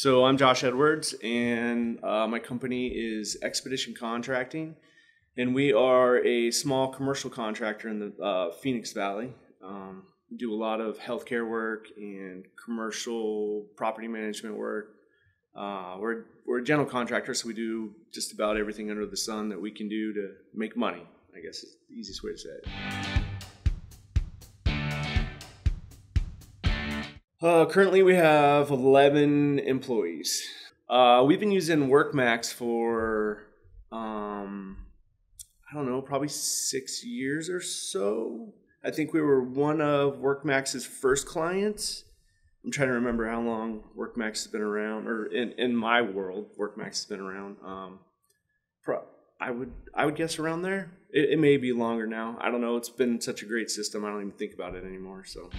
So I'm Josh Edwards, and my company is Expedition Contracting, and we are a small commercial contractor in the Phoenix Valley. We do a lot of healthcare work and commercial property management work. We're a general contractor, so we do just about everything under the sun that we can do to make money, I guess is the easiest way to say it. Currently, we have 11 employees. We've been using WorkMax for, I don't know, probably 6 years or so. I think we were one of WorkMax's first clients. I'm trying to remember how long WorkMax has been around, or in my world, WorkMax has been around. I would guess around there. It may be longer now. I don't know. It's been such a great system. I don't even think about it anymore. So.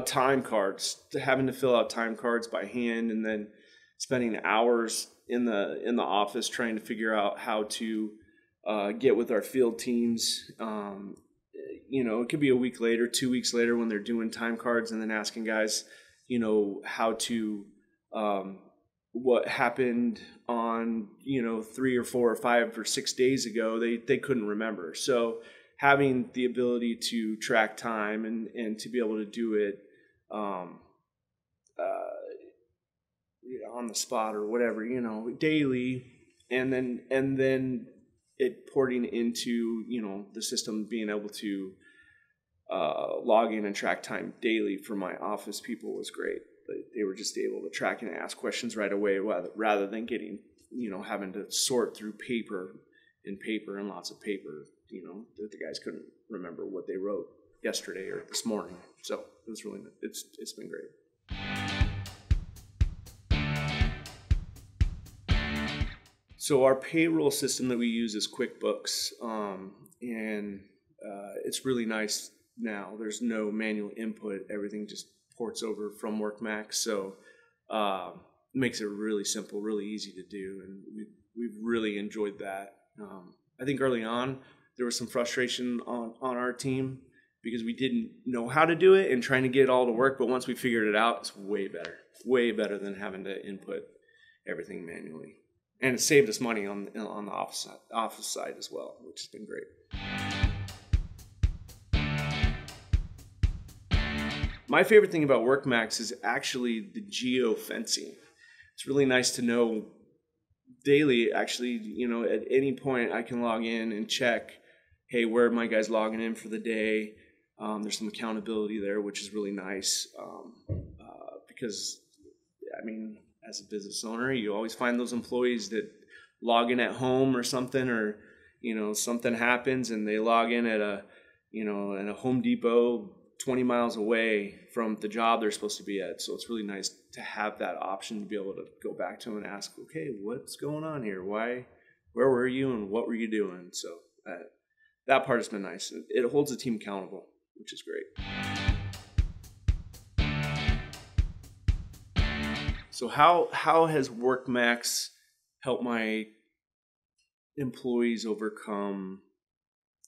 Time cards, having to fill out time cards by hand, and then spending hours in the office trying to figure out how to get with our field teams. It could be a week later, 2 weeks later when they're doing time cards, and then asking guys, how to what happened on 3 or 4 or 5 or 6 days ago. They couldn't remember. So having the ability to track time and to be able to do it on the spot or whatever, daily, and then it porting into the system, being able to log in and track time daily for my office people was great. They were just able to track and ask questions right away rather than getting having to sort through paper and lots of paper. That the guys couldn't remember what they wrote yesterday or this morning. So it was really, it's been great. So our payroll system that we use is QuickBooks, and it's really nice now. There's no manual input. Everything just ports over from WorkMax. So it makes it really simple, really easy to do, and we've really enjoyed that. I think early on, there was some frustration on our team because we didn't know how to do it and trying to get it all to work. But once we figured it out, it's way better than having to input everything manually. And it saved us money on the office side as well, which has been great. My favorite thing about WorkMax is actually the geofencing. It's really nice to know daily, actually, at any point I can log in and check, hey, where are my guys logging in for the day? There's some accountability there, which is really nice because, as a business owner, you always find those employees that log in at home or something, or, something happens and they log in at a Home Depot 20 miles away from the job they're supposed to be at. So it's really nice to have that option to be able to go back to them and ask, okay, what's going on here? Where were you and what were you doing? So that part has been nice. It holds the team accountable, which is great. So how has WorkMax helped my employees overcome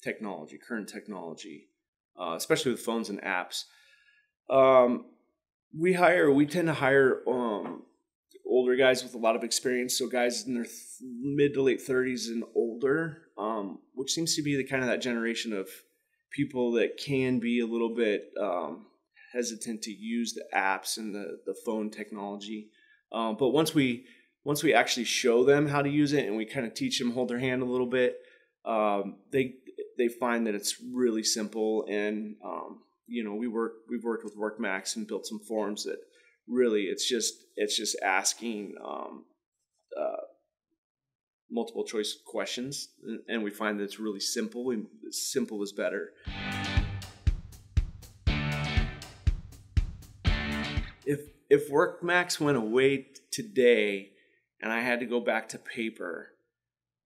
current technology, especially with phones and apps? We tend to hire older guys with a lot of experience, so guys in their mid to late 30s and older, which seems to be that generation of people that can be a little bit hesitant to use the apps and the phone technology. But once we actually show them how to use it and we kind of teach them, hold their hand a little bit, they find that it's really simple. And we've worked with WorkMax and built some forms that really it's just asking multiple choice questions, and we find that it's really simple, and simple is better. If WorkMax went away today and I had to go back to paper,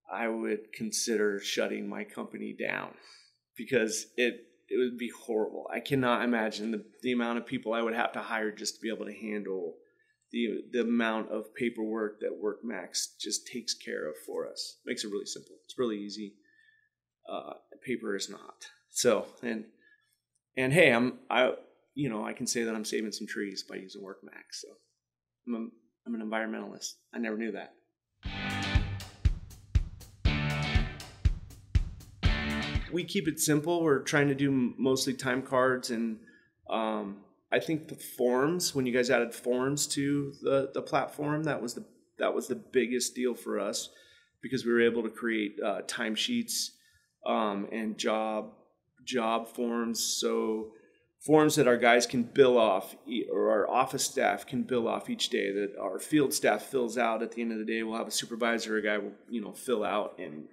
I would consider shutting my company down because it would be horrible. I cannot imagine the amount of people I would have to hire just to be able to handle the amount of paperwork that WorkMax just takes care of for us. Makes it really simple. It's really easy. Paper is not. So, and hey, I can say that I'm saving some trees by using WorkMax. So I'm an environmentalist. I never knew that. We keep it simple. We're trying to do mostly time cards, and I think the forms, when you guys added forms to the platform, that was the biggest deal for us, because we were able to create timesheets and job forms. So forms that our guys can bill off, or our office staff can bill off each day, that our field staff fills out at the end of the day. We'll have a supervisor, a guy will think out, and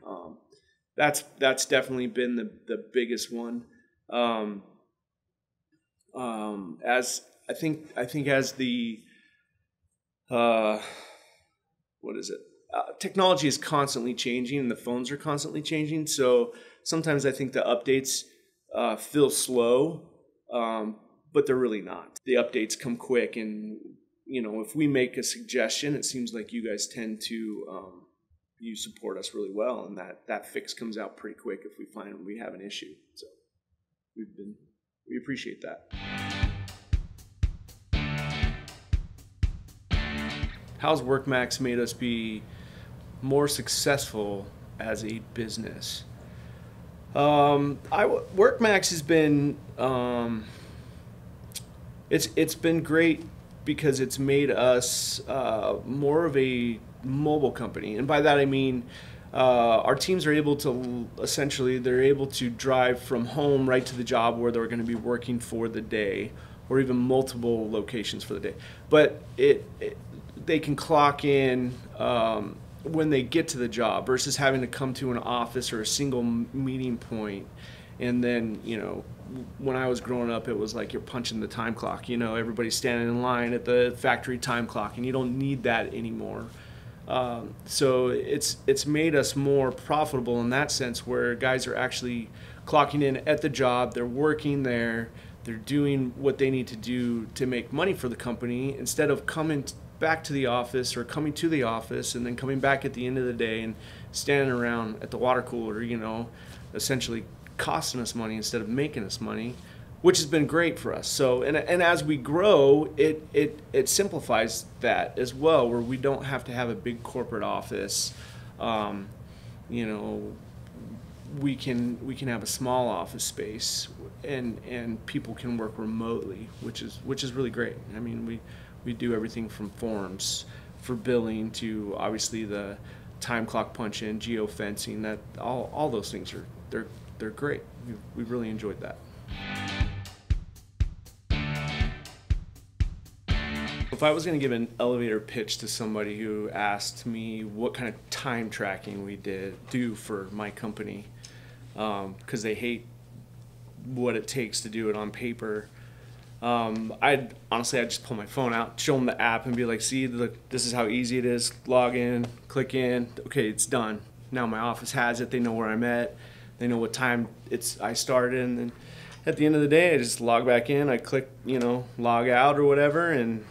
that's definitely been the biggest one. As I think as the technology is constantly changing, and the phones are constantly changing. So sometimes I think the updates feel slow, but they're really not. The updates come quick, and if we make a suggestion, it seems like you guys tend to you support us really well, and that fix comes out pretty quick if we find we have an issue. So we appreciate that. How's WorkMax made us be more successful as a business? WorkMax has been it's been great because it's made us more of a mobile company, and by that I mean our teams are able to they're able to drive from home right to the job where they're going to be working for the day, or even multiple locations for the day. But they can clock in when they get to the job, versus having to come to an office or a single meeting point. And then, when I was growing up, it was like you're punching the time clock. Everybody's standing in line at the factory time clock, and you don't need that anymore. So it's made us more profitable in that sense, where guys are actually clocking in at the job, they're working there, they're doing what they need to do to make money for the company, instead of coming back to the office, or coming to the office and then coming back at the end of the day and standing around at the water cooler, essentially costing us money instead of making us money, which has been great for us. So, and as we grow, it simplifies that as well, where we don't have to have a big corporate office. We can have a small office space, and people can work remotely, which is really great. I mean, we do everything from forms for billing to obviously the time clock punch in, geofencing. That all those things they're great. We've really enjoyed that. If I was going to give an elevator pitch to somebody who asked me what kind of time tracking we do for my company, because they hate what it takes to do it on paper, I'd just pull my phone out, show them the app, and be like, see, look, this is how easy it is. Log in, click in, okay, it's done. Now my office has it. They know where I'm at. They know what time I started, and then at the end of the day, I just log back in. I click, log out or whatever, and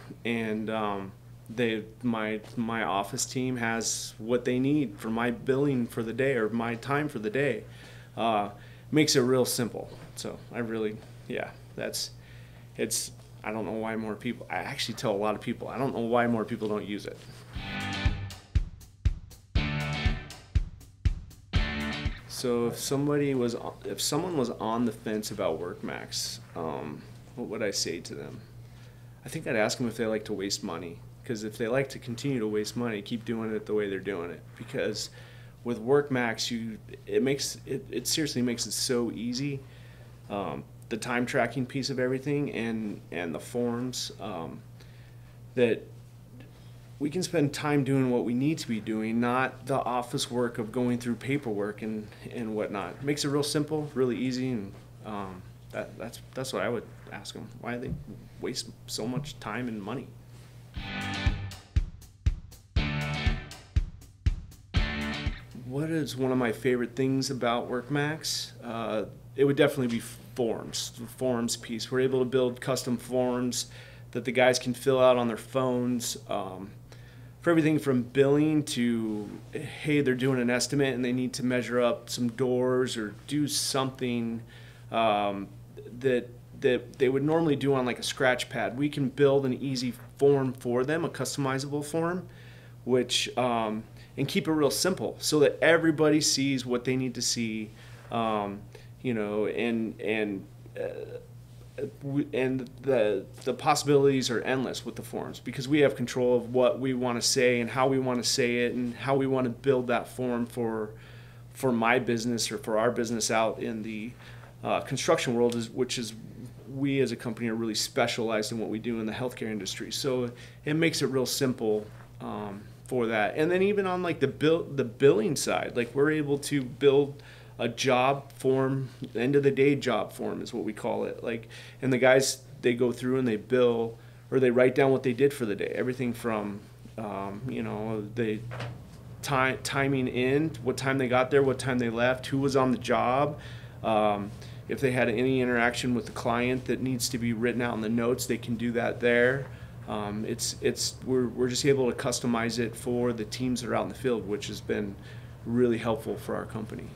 my office team has what they need for my billing for the day, or my time for the day. Makes it real simple. So I don't know why more people. I actually tell a lot of people, I don't know why more people don't use it. So if someone was on the fence about WorkMax, what would I say to them? I think I'd ask them if they like to waste money. Because if they like to continue to waste money, keep doing it the way they're doing it. Because with WorkMax, it seriously makes it so easy. The time tracking piece of everything, and the forms, that we can spend time doing what we need to be doing, not the office work of going through paperwork and whatnot. It makes it real simple, really easy, and that's what I would ask them. Why do they waste so much time and money? What is one of my favorite things about WorkMax? It would definitely be forms, the forms piece. We're able to build custom forms that the guys can fill out on their phones, for everything from billing to, hey, they're doing an estimate and they need to measure up some doors or do something that that they would normally do on like a scratch pad. We can build an easy form for them, a customizable form, which and keep it real simple so that everybody sees what they need to see, you know, and the possibilities are endless with the forms, because we have control of what we want to say and how we want to say it and how we want to build that form for my business or for our business out in the construction world, which is we as a company are really specialized in what we do in the healthcare industry. So it makes it real simple for that. And then even on like the billing side, like we're able to build a job form, end of the day job form is what we call it. Like, and the guys, they go through and they bill, or they write down what they did for the day. Everything from, you know, the timing in, what time they got there, what time they left, who was on the job. If they had any interaction with the client that needs to be written out in the notes, they can do that there. We're just able to customize it for the teams that are out in the field, which has been really helpful for our company.